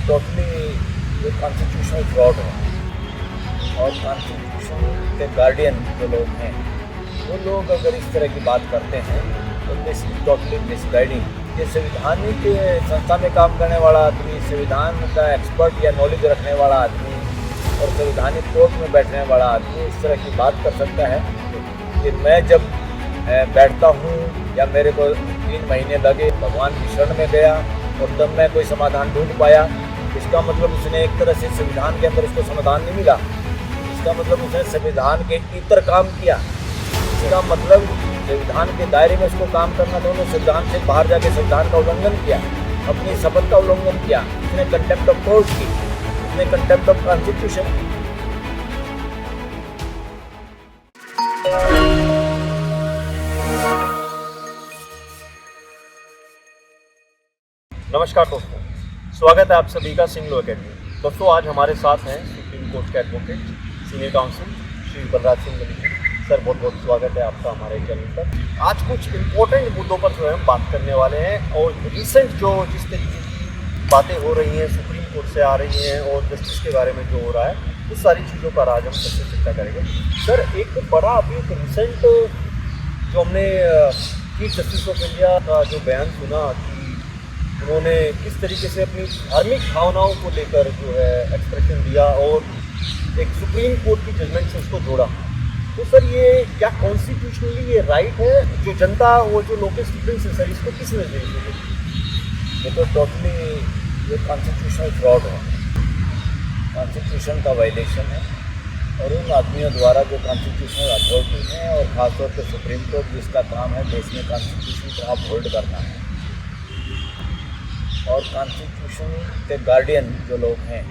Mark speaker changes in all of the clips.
Speaker 1: Totally ये constitutional fraud है और कॉन्स्टिट्यूशन के गार्डियन जो लोग हैं वो लोग अगर इस तरह की बात करते हैं तो दिस इज टोटली मिसगाइडिंग। ये संवैधानिक संस्था में काम करने वाला आदमी, संविधान का एक्सपर्ट या नॉलेज रखने वाला आदमी और संवैधानिक कोर्ट में बैठने वाला आदमी इस तरह की बात कर सकता है कि मैं जब बैठता हूँ या मेरे को 3 महीने लगे, भगवान की शरण में गया और तब मैं कोई समाधान ढूंढ पाया। इसका मतलब उसने एक तरह से संविधान के अंदर उसको समाधान नहीं मिला। इसका मतलब उसने संविधान के इतर काम किया। इसका मतलब संविधान के दायरे में उसको काम करना था, उन्होंने संविधान से बाहर जाके संविधान का उल्लंघन किया, अपनी शपथ का उल्लंघन किया। उसने कंटेम्प्ट ऑफ कोर्ट की, उसने कंटेम्प्ट ऑफ कॉन्स्टिट्यूशन की।
Speaker 2: नमस्कार दोस्तों, स्वागत है आप सभी का सिंह लॉ अकेडमी। दोस्तों आज हमारे साथ हैं सुप्रीम कोर्ट के advocate senior council Shri Balraj Singh Malik. Sir बहुत बहुत स्वागत है आपका हमारे चैनल पर। आज कुछ इम्पोर्टेंट मुद्दों पर जो है हम बात करने वाले हैं और रिसेंट जो जिस तरीके की बातें हो रही हैं सुप्रीम कोर्ट से आ रही हैं और जस्टिस के बारे में जो हो रहा है उस सारी चीज़ों पर आज हम सबसे चर्चा करेंगे। सर एक बड़ा अभी रिसेंट जो हमने चीफ जस्टिस ऑफ इंडिया का जो बयान सुना कि उन्होंने किस तरीके से अपनी धार्मिक भावनाओं को लेकर जो है एक्सप्रेशन दिया और एक सुप्रीम कोर्ट की जजमेंट से उसको जोड़ा, तो सर ये क्या कॉन्स्टिट्यूशनली ये राइट है? जो जनता वो जो लोकल स्टूडेंट्स है सर इसको किस नजरिए से देखते?
Speaker 1: ये तो टोटली ये कॉन्स्टिट्यूशनल फ्रॉड है, कॉन्स्टिट्यूशन का वायलेशन है और उन आदमियों द्वारा जो कॉन्स्टिट्यूशनल अथॉरिटी हैं और ख़ासतौर पर सुप्रीम कोर्ट जिसका काम है देश में कॉन्स्टिट्यूशन को अपहोल्ड करना है और कॉन्स्टिट्यूशन के गार्डियन जो लोग हैं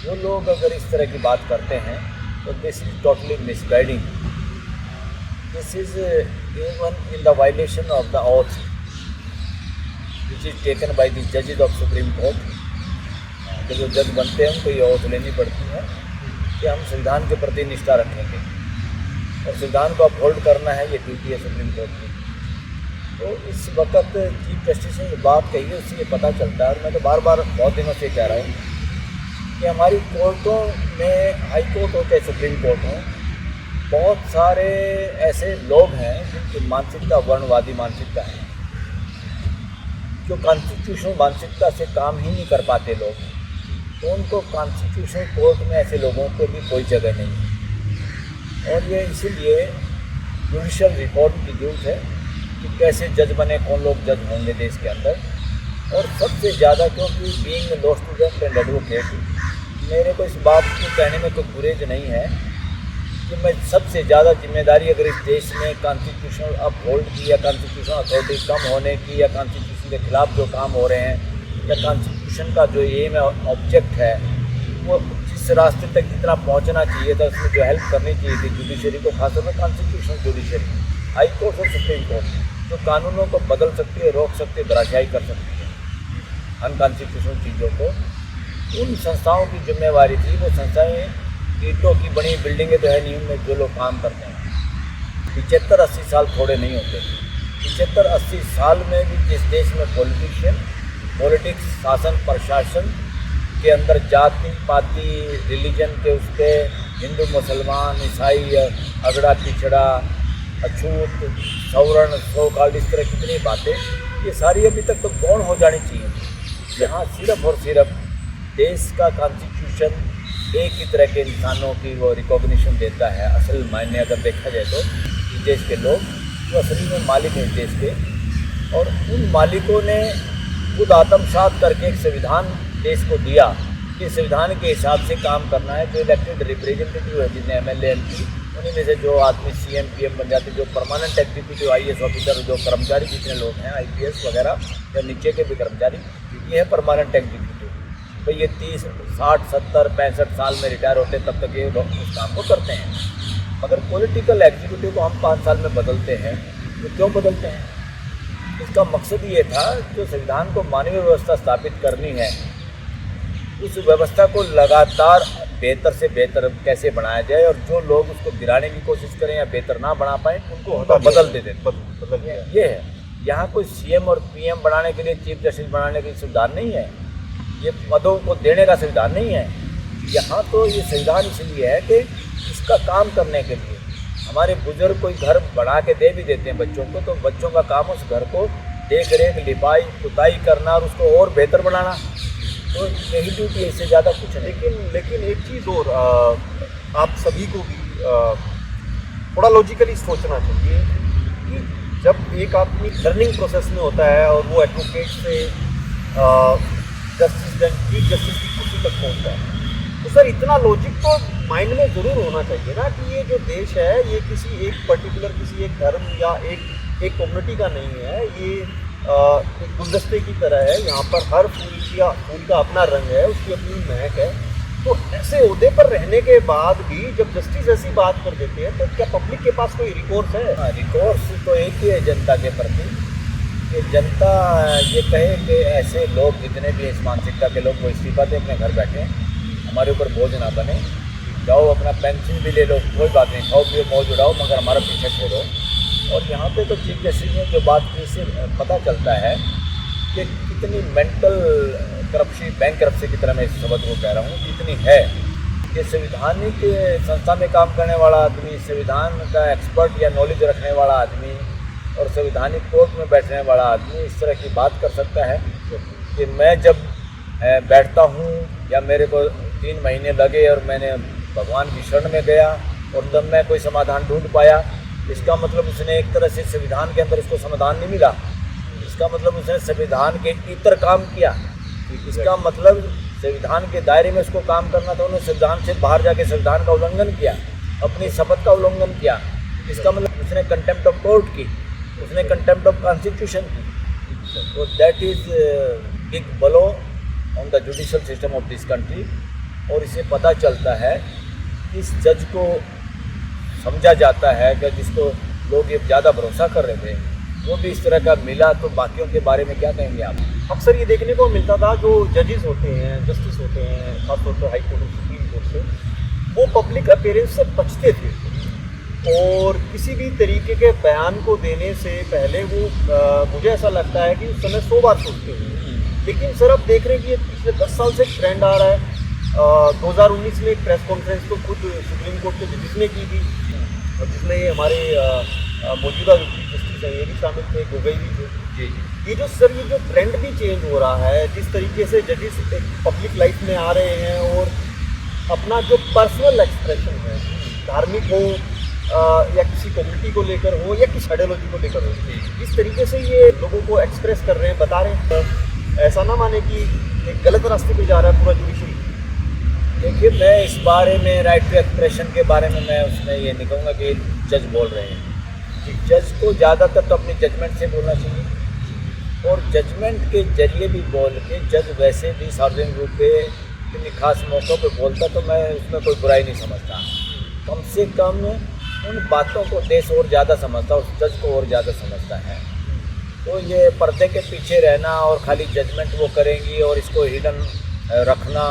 Speaker 1: वो लोग अगर इस तरह की बात करते हैं तो this is totally misguiding. This is even in the violation of the auth which is taken by the जजेस ऑफ सुप्रीम कोर्ट। जो जज बनते हैं उनको ये ऑथ लेनी पड़ती है कि हम संविधान के प्रति निष्ठा रखेंगे और संविधान को अपहोल्ड करना है, ये ड्यूटी है सुप्रीम कोर्ट की। तो इस वक्त चीफ जस्टिस ने ये बात कही है उससे ये पता चलता है और मैं तो बार बार बहुत दिनों से कह रहा हूँ कि हमारी कोर्टों में, हाई कोर्ट हो चाहे सुप्रीम कोर्ट हो, बहुत सारे ऐसे लोग हैं जिनकी मानसिकता वर्णवादी मानसिकता है, जो कॉन्स्टिट्यूशनल मानसिकता से काम ही नहीं कर पाते लोग, तो उनको कॉन्स्टिट्यूशनल कोर्ट में ऐसे लोगों को भी कोई जगह नहीं है। और ये इसीलिए जुडिशल रिफॉर्म की जरूरत है कि कैसे जज बने, कौन लोग जज होंगे देश के अंदर। और सबसे ज़्यादा क्योंकि being law student and advocate, मेरे को इस बात को कहने में कोई गुरेज नहीं है कि मैं सबसे ज़्यादा जिम्मेदारी अगर इस देश में कॉन्स्टिट्यूशनल अपहोल्ड की या कॉन्स्टिट्यूशनल अथॉरिटी कम होने की या कॉन्स्टिट्यूशन के खिलाफ जो काम हो रहे हैं या कॉन्स्टिट्यूशन का जो एम है, ऑब्जेक्ट है, वो जिस रास्ते तक जितना पहुँचना चाहिए था उसमें जो हेल्प करनी चाहिए थी जुडिशरी को, खासतौर पर कॉन्स्टिट्यूशनल जुडिशरी, हाई कोर्ट और सुप्रीम कोर्ट, जो कानूनों को बदल सकती है, रोक सकती है, धराशायी कर सकती है अनकॉन्स्टिट्यूशनल चीज़ों को, उन संस्थाओं की जिम्मेवारी थी। वो संस्थाएं ईंटों की बनी बिल्डिंगें तो है नहीं, उनमें जो लोग काम करते हैं 75-80 साल थोड़े नहीं होते। 75-80 साल में भी जिस देश में पॉलिटिक्स, शासन प्रशासन के अंदर जाति पाति रिलीजन के उस पर हिंदू मुसलमान ईसाई अगड़ा पिछड़ा अछूत सवर्ण सौकाल इस तरह कितनी बातें, ये सारी अभी तक तो गौण हो जानी चाहिए। यहाँ सिर्फ और सिर्फ देश का कॉन्स्टिट्यूशन एक ही तरह के इंसानों की वो रिकॉग्निशन देता है। असल मायने अगर देखा जाए तो इस देश के लोग जो असली में मालिक हैं इस देश के, और उन मालिकों ने खुद आत्मसात करके एक संविधान देश को दिया कि संविधान के हिसाब से काम करना है। जो इलेक्टेड रिप्रेजेंटेटिव है जिन्हें MLA MP, उन्हीं में से जो आदमी CM PM बन जाते, जो परमानेंट एग्जीक्यूटिव IAS ऑफिसर, जो कर्मचारी जितने लोग हैं IPS वगैरह या नीचे के भी कर्मचारी, ये है परमानेंट एग्जीक्यूटिव। भाई ये 30, 60, 70, 65 साल में रिटायर होते तब तक ये लोग उस काम को करते हैं। मगर पॉलिटिकल एग्जीक्यूटिव को हम 5 साल में बदलते हैं, तो क्यों बदलते हैं? इसका मकसद ये था जो संविधान को मानवीय व्यवस्था स्थापित करनी है, उस व्यवस्था को लगातार बेहतर से बेहतर कैसे बनाया जाए, और जो लोग उसको गिराने की कोशिश करें या बेहतर ना बना पाएँ उनको बदल दे दें। ये है, यहाँ कोई CM और PM बनाने के लिए, चीफ जस्टिस बनाने के लिए संविधान नहीं है। ये पदों को देने का संविधान नहीं है। यहाँ तो ये संविधान इसलिए है कि इसका काम करने के लिए हमारे बुजुर्ग कोई घर बना के दे भी देते हैं बच्चों को, तो बच्चों का काम उस घर को देख रेख, लिपाई पुताई करना और उसको और बेहतर बनाना, तो यही ड्यूटी है, इससे ज़्यादा कुछ नहीं।
Speaker 2: लेकिन एक चीज़ और आप सभी को भी थोड़ा लॉजिकली सोचना चाहिए कि जब एक आदमी लर्निंग प्रोसेस में होता है और वो एडवोकेट से चीफ जस्टिस की कुर्सी तक पहुंचता है, तो सर इतना लॉजिक तो माइंड में ज़रूर होना चाहिए ना कि ये जो देश है ये किसी एक पर्टिकुलर किसी एक धर्म या एक कम्युनिटी का नहीं है, ये एक गुलदस्ते की तरह है। यहाँ पर हर फूल का अपना रंग है, उसकी अपनी महक है। तो ऐसे ओहदे पर रहने के बाद भी जब जस्टिस ऐसी बात कर देते हैं तो क्या पब्लिक के पास कोई रिकोर्स है?
Speaker 1: रिकोर्स तो एक ही है जनता के प्रति, कि जनता ये कहे कि ऐसे लोग जितने भी इस मानसिकता के लोग वो इस्तीफा दे, अपने घर बैठे, हमारे ऊपर बोझ ना बने, जाओ अपना पेंशन भी ले लो, कोई बात नहीं, खाओ पियो मौज उड़ाओ, मगर हमारा पीछे छोड़ो। और यहाँ पे तो चीफ जस्टिस ने जो बात की, इससे पता चलता है कि कितनी मेंटल करप्शन, बैंक करप्शन की तरह मैं इस शब्द को कह रहा हूँ, कितनी है कि संवैधानिक संस्था में काम करने वाला आदमी, संविधान का एक्सपर्ट या नॉलेज रखने वाला आदमी और संवैधानिक कोर्ट में बैठने वाला आदमी इस तरह की बात कर सकता है कि मैं जब बैठता हूँ या मेरे को 3 महीने लगे और मैंने भगवान की शरण में गया और तब मैं कोई समाधान ढूंढ पाया, इसका मतलब उसने एक तरह से संविधान के अंदर उसको समाधान नहीं मिला, इसका मतलब उसने संविधान के इतर काम किया, इसका मतलब संविधान के दायरे में उसको काम करना था, उन्होंने संविधान से बाहर जाके संविधान का उल्लंघन किया, अपनी शपथ का उल्लंघन किया, इसका मतलब उसने कंटेम्प्ट ऑफ कोर्ट की, उसने कंटेम्प्ट ऑफ कॉन्स्टिट्यूशन की। तो that is big blow on the judicial system of this country. और इससे पता चलता है कि इस जज को समझा जाता है कि जिसको लोग ये ज़्यादा भरोसा कर रहे थे वो भी इस तरह का मिला, तो बाकियों के बारे में क्या कहेंगे आप?
Speaker 2: अक्सर ये देखने को मिलता था जो जजेस होते हैं, जस्टिस होते हैं, खासतौर पर हाई कोर्ट और सुप्रीम कोर्ट से, वो पब्लिक अपीयरेंस से बचते थे और किसी भी तरीके के बयान को देने से पहले वो मुझे ऐसा लगता है कि उस समय 100 बार सोचते हुए। लेकिन सर अब देख रहे हैं कि ये पिछले 10 साल से एक ट्रेंड आ रहा है। 2019 में एक प्रेस कॉन्फ्रेंस तो खुद सुप्रीम कोर्ट के जजिस ने की थी और जिसमें ये हमारे मौजूदा जस्टिस हैं ये भी शामिल थे, गोगोई भी थे जी। ये जो सर ये जो ट्रेंड भी चेंज हो रहा है, जिस तरीके से जजिस एक पब्लिक लाइफ में आ रहे हैं और अपना जो पर्सनल एक्सप्रेशन है, धार्मिक हो या किसी कम्युनिटी को लेकर हो या किसी आइडियोलॉजी को लेकर हो, इस तरीके से ये लोगों को एक्सप्रेस कर रहे हैं, बता रहे हैं, ऐसा ना माने कि एक गलत रास्ते पे जा रहा है पूरा जुडिशरी।
Speaker 1: देखिए, मैं इस बारे में राइट टू एक्सप्रेशन के बारे में मैं उसमें ये नहीं कहूँगा कि जज बोल रहे हैं कि जज को ज़्यादातर तो अपनी जजमेंट से बोलना चाहिए और जजमेंट के जरिए भी बोल के जज वैसे भी सार्वजनिक रूप पे किन्हीं खास मौक़ों पे बोलता तो मैं उसमें कोई बुराई नहीं समझता। कम से कम उन बातों को देश और ज़्यादा समझता, उस जज को और ज़्यादा समझता है। तो ये पर्दे के पीछे रहना और खाली जजमेंट वो करेंगी और इसको हिडन रखना,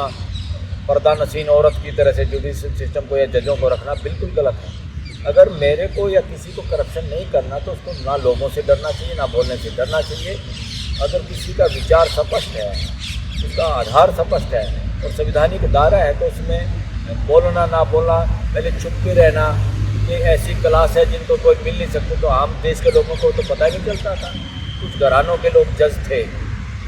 Speaker 1: पर्दा नशीन औरत की तरह से जुडिशल सिस्टम को या जजों को रखना बिल्कुल गलत है। अगर मेरे को या किसी को करप्शन नहीं करना तो उसको ना लोगों से डरना चाहिए ना बोलने से डरना चाहिए। अगर किसी का विचार स्पष्ट है, उसका आधार स्पष्ट है और संवैधानिक दायरा है तो उसमें बोलना ना बोलना, पहले चुप के रहना, ये ऐसी क्लास है जिनको कोई मिल नहीं सकते, तो आम देश के लोगों को तो पता ही नहीं चलता था। कुछ घरानों के लोग जज थे,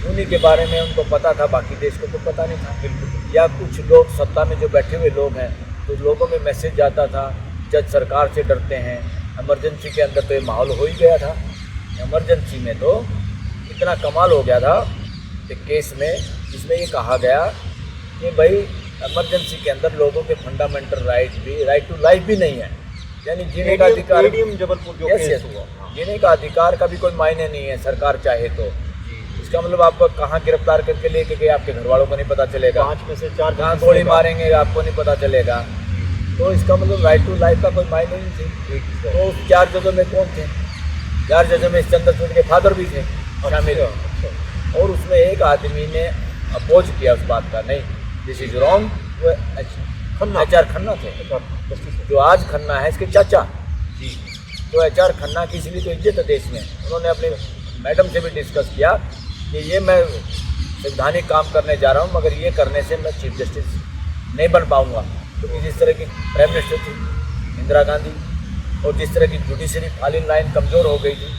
Speaker 1: उन्हीं के बारे में उनको पता था, बाकी देश को तो पता नहीं था बिल्कुल। या कुछ लोग सत्ता में जो बैठे हुए लोग हैं तो लोगों में मैसेज जाता था जज सरकार से डरते हैं। इमरजेंसी के अंदर तो ये माहौल हो ही गया था। इमरजेंसी में तो इतना कमाल हो गया था कि केस में जिसमें ये कहा गया कि भाई इमरजेंसी के अंदर लोगों के फंडामेंटल राइट टू लाइफ भी नहीं है, यानी जीने का अधिकार,
Speaker 2: जबलपुर जो केस हुआ,
Speaker 1: जीने का अधिकार का भी कोई मायने नहीं है सरकार चाहे तो। इसका मतलब आपको कहाँ गिरफ्तार करके लेके गए आपके घर वालों को नहीं पता चलेगा,
Speaker 2: 5 में से 4
Speaker 1: कहाँ गोली मारेंगे आपको नहीं पता चलेगा। तो इसका मतलब राइट टू लाइफ का कोई मायने नहीं थी। तो 4 जजों में कौन थे? 4 जजों में चंद्रचूड़ के फादर भी थे शामिल, और उसमें एक आदमी ने अपोज किया उस बात का, नहीं दिस इज रॉन्ग, वो HR खन्ना थे, जो आज खन्ना है इसके चाचा जी। तो HR खन्ना की इसलिए तो इज्जत है देश में। उन्होंने अपने मैडम से भी डिस्कस किया कि ये मैं संवैधानिक काम करने जा रहा हूँ, मगर ये करने से मैं चीफ जस्टिस नहीं बन पाऊँगा। क्योंकि जिस तरह की प्राइम मिनिस्टर थी इंदिरा गांधी, और जिस तरह की जुडिशरी फॉलिंग लाइन कमज़ोर हो गई थी,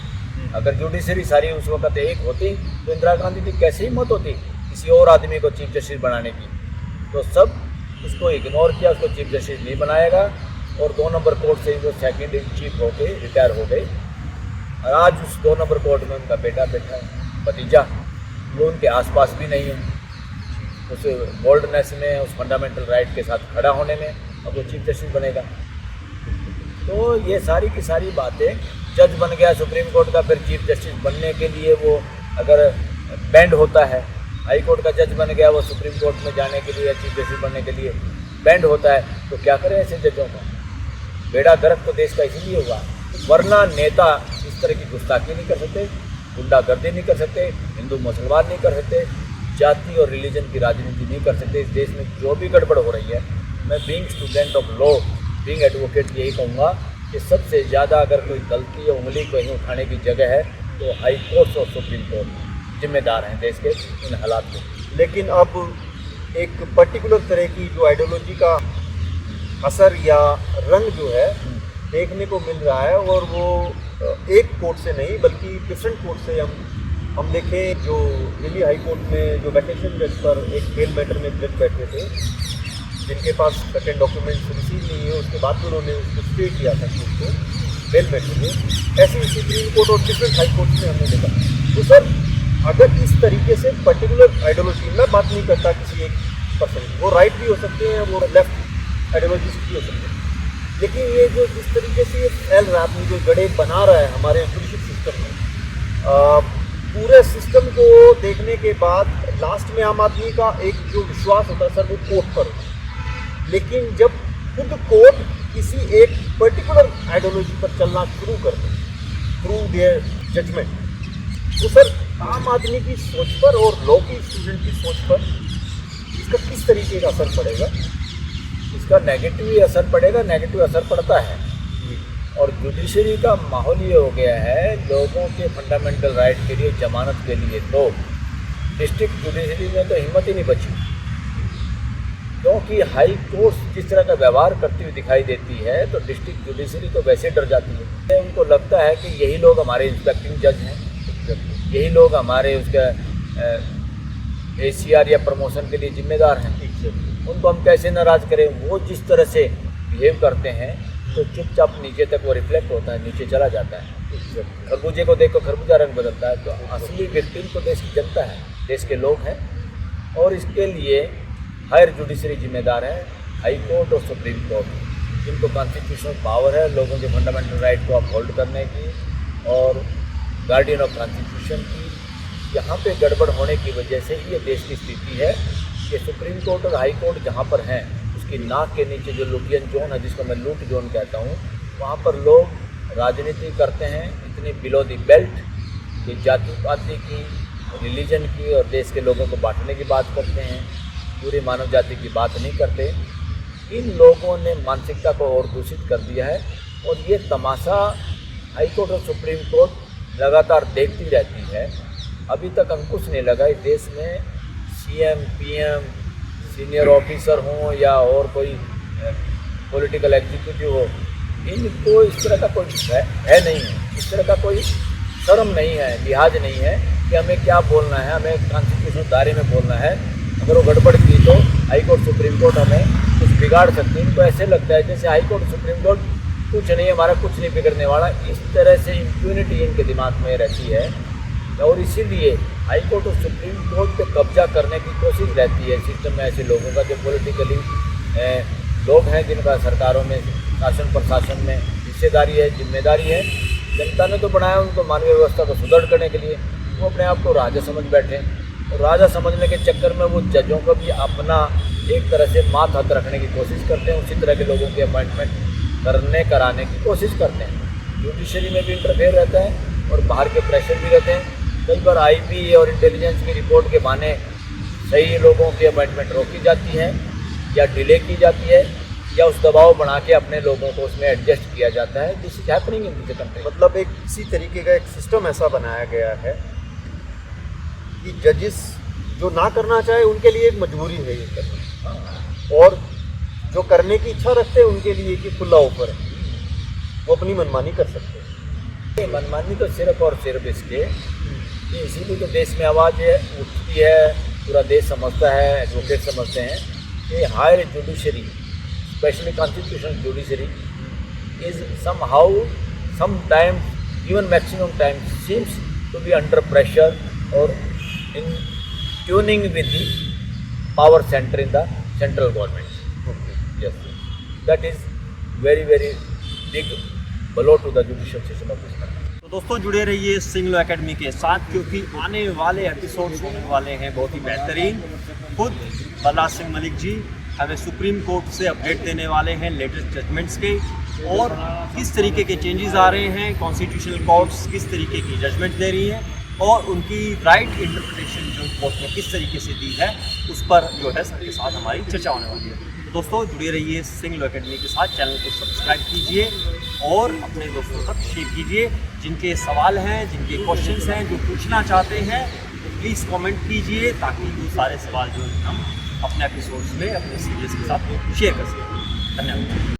Speaker 1: अगर जुडिशरी सारी उस वक्त एक होती तो इंदिरा गांधी की कैसे हिम्मत होती किसी और आदमी को चीफ जस्टिस बनाने की। तो सब उसको इग्नोर किया, उसको चीफ जस्टिस नहीं बनाएगा, और 2 नंबर कोर्ट से वो सेकंड इन चीफ हो गए, रिटायर हो गए। और आज उस 2 नंबर कोर्ट में उनका बेटा बैठा है, भतीजा, वो उनके आसपास भी नहीं है उस बोल्डनेस में, उस फंडामेंटल राइट के साथ खड़ा होने में। अब वो चीफ जस्टिस बनेगा। तो ये सारी की सारी बातें, जज बन गया सुप्रीम कोर्ट का, फिर चीफ जस्टिस बनने के लिए वो अगर बैंड होता है, हाई कोर्ट का जज बन गया, वो सुप्रीम कोर्ट में जाने के लिए या चीफ जस्टिस बनने के लिए बैंड होता है, तो क्या करें ऐसे जजों का? बेड़ा गर्क तो देश का इसीलिए हुआ, वरना नेता इस तरह की गुस्ताखी नहीं कर सकते, गुंडागर्दी नहीं कर सकते, हिंदू मुसलमान नहीं कर सकते, जाति और रिलीजन की राजनीति नहीं कर सकते। इस देश में जो भी गड़बड़ हो रही है, मैं being student of law, being advocate, यही कहूँगा कि सबसे ज़्यादा अगर कोई गलती या उंगली कहीं उठाने की जगह है तो हाई कोर्ट और सुप्रीम कोर्ट जिम्मेदार हैं देश के इन हालात में।
Speaker 2: लेकिन अब एक पर्टिकुलर तरह की जो आइडियोलॉजी का असर या रंग जो है देखने को मिल रहा है, और वो एक कोर्ट से नहीं बल्कि डिफरेंट कोर्ट से हम देखें, जो दिल्ली हाई कोर्ट में जो वैकेशन जज पर एक बेल मैटर में जज बैठे थे, जिनके पास सर्टेन डॉक्यूमेंट्स रिसीव नहीं है, उसके बाद भी उन्होंने उसको स्टे किया था कि उसको बेल बैठे थे। ऐसे ही सुप्रीम कोर्ट और डिफरेंट हाई कोर्ट में हमने देखा। तो सर, अगर इस तरीके से पर्टिकुलर आइडियोलॉजी, मैं बात नहीं करता किसी एक पर्सन, वो राइट भी हो सकते हैं, वो लेफ्ट आइडियोलॉजिस्ट भी हो सकते हैं, लेकिन ये जो जिस तरीके से ये फैल रहा है, अपनी जो जड़ें बना रहा है हमारे जुडिशल सिस्टम में, पूरे सिस्टम को देखने के बाद लास्ट में आम आदमी का एक जो विश्वास होता है सर, वो कोर्ट पर होता है। लेकिन जब खुद कोर्ट किसी एक पर्टिकुलर आइडियोलॉजी पर चलना शुरू कर दे थ्रू देयर जजमेंट, तो सर आम आदमी की सोच पर और लॉ की स्टूडेंट की सोच पर इसका किस तरीके का असर पड़ेगा?
Speaker 1: इसका नेगेटिव ही असर पड़ेगा, नेगेटिव असर पड़ता है। और जुडिशरी का माहौल ये हो गया है, लोगों के फंडामेंटल राइट के लिए, जमानत के लिए, तो डिस्ट्रिक्ट जुडिशरी में तो हिम्मत ही नहीं बची, क्योंकि हाई कोर्ट जिस तरह का व्यवहार करती हुई दिखाई देती है, तो डिस्ट्रिक्ट जुडिशरी तो वैसे डर जाती है। उनको लगता है कि यही लोग हमारे इंस्पेक्टिंग जज हैं, यही लोग हमारे उसका ACR या प्रमोशन के लिए जिम्मेदार हैं, उनको हम कैसे नाराज़ करें। वो जिस तरह से बिहेव करते हैं तो चुपचाप नीचे तक वो रिफ्लेक्ट होता है, नीचे चला जाता है। खरबूजे को देखो, खरबूजा रंग बदलता है। तो असली विक्टिम तो देश की जनता है, देश के लोग हैं, और इसके लिए हायर जुडिशरी जिम्मेदार है, हाई कोर्ट और सुप्रीम कोर्ट, जिनको कॉन्स्टिट्यूशनल पावर है लोगों के फंडामेंटल राइट को अपहोल्ड करने की और गार्डियन ऑफ कॉन्स्टिट्यूशन की। यहाँ पे गड़बड़ होने की वजह से ये देश की स्थिति है कि सुप्रीम कोर्ट और हाई कोर्ट जहाँ पर हैं, उसकी नाक के नीचे जो लुटियन जोन है, जिसको मैं लूट जोन कहता हूँ, वहाँ पर लोग राजनीति करते हैं इतनी बिलो दी बेल्ट कि जाति पाति की, रिलीजन की और देश के लोगों को बांटने की बात करते हैं, पूरी मानव जाति की बात नहीं करते। इन लोगों ने मानसिकता को और दूषित कर दिया है, और ये तमाशा हाई कोर्ट और सुप्रीम कोर्ट लगातार देखती रहती है। अभी तक अंकुश नहीं लगा इस देश में, CM, PM, सीनियर ऑफिसर हों या और कोई पॉलिटिकल एग्जीक्यूटिव हो, इनको इस तरह का कोई है नहीं है, इस तरह का कोई शर्म नहीं है, लिहाज नहीं है कि हमें क्या बोलना है, हमें कॉन्स्टिट्यूशनल दायरे में बोलना है। अगर वो गड़बड़ की तो हाई कोर्ट सुप्रीम कोर्ट हमें कुछ बिगाड़ सकती है। इनको ऐसे लगता है जैसे हाई कोर्ट सुप्रीम कोर्ट कुछ नहीं, हमारा कुछ नहीं बिगड़ने वाला। इस तरह से इम्प्यूनिटी इनके दिमाग में रहती है, और इसीलिए हाई कोर्ट और सुप्रीम कोर्ट पे कब्जा करने की कोशिश रहती है सिस्टम में ऐसे लोगों का जो पॉलिटिकली लोग हैं, जिनका सरकारों में, शासन प्रशासन में हिस्सेदारी है, जिम्मेदारी है। जनता ने तो बनाया उनको मानवीय व्यवस्था को सुदृढ़ करने के लिए, वो अपने आप को राजा समझ बैठे, और राजा समझने के चक्कर में वो जजों को भी अपना एक तरह से माथ हाथ रखने की कोशिश करते हैं, उसी तरह के लोगों की अपॉइंटमेंट कराने की कोशिश करते हैं। जुडिशरी में भी इंटरफेयर रहता है और बाहर के प्रेशर भी रहते हैं। कई बार IB और इंटेलिजेंस की रिपोर्ट के बहाने सही लोगों की अपॉइंटमेंट रोकी जाती है या डिले की जाती है, या उस दबाव बना के अपने लोगों को उसमें एडजस्ट किया जाता है। This is happening in this country.
Speaker 2: मतलब इसी तरीके का एक सिस्टम ऐसा बनाया गया है कि जजेस जो ना करना चाहे उनके लिए एक मजबूरी है ये करना, और जो करने की इच्छा रखते हैं उनके लिए कि खुला ऑफर है, वो अपनी मनमानी कर सकते हैं।
Speaker 1: ये मनमानी तो सिर्फ और सिर्फ इसके कि इसीलिए तो देश में आवाज़ उठती है, पूरा देश समझता है, एडवोकेट समझते हैं कि higher judiciary, specially constitutional judiciary, is sometimes even maximum time seems to be under pressure or in tuning with the power center in the central government. Yes, that is very big blow to the judicial system of this country.
Speaker 2: तो दोस्तों जुड़े रहिए Singh law academy के साथ, क्योंकि आने वाले episodes होने वाले हैं बहुत ही बेहतरीन। खुद बलराज सिंह मलिक जी हमें सुप्रीम कोर्ट से अपडेट देने वाले हैं लेटेस्ट जजमेंट्स के, और किस तरीके के चेंजेस आ रहे हैं, कॉन्स्टिट्यूशनल कोर्ट्स किस तरीके की जजमेंट दे रही हैं, और उनकी राइट इंटरप्रिटेशन जो कोर्ट ने किस तरीके से दी है, उस पर जो है सबके साथ हमारी चर्चा होने वाली है। तो दोस्तों जुड़े रहिए सिंह लॉ एकेडमी के साथ, चैनल को सब्सक्राइब कीजिए और अपने दोस्तों तक शेयर कीजिए। जिनके सवाल हैं, जिनके क्वेश्चंस हैं, जो पूछना चाहते हैं, तो प्लीज़ कमेंट कीजिए, ताकि वो सारे सवाल जो हम अपने एपिसोड्स में अपने सीरीज के साथ शेयर कर सकें। धन्यवाद।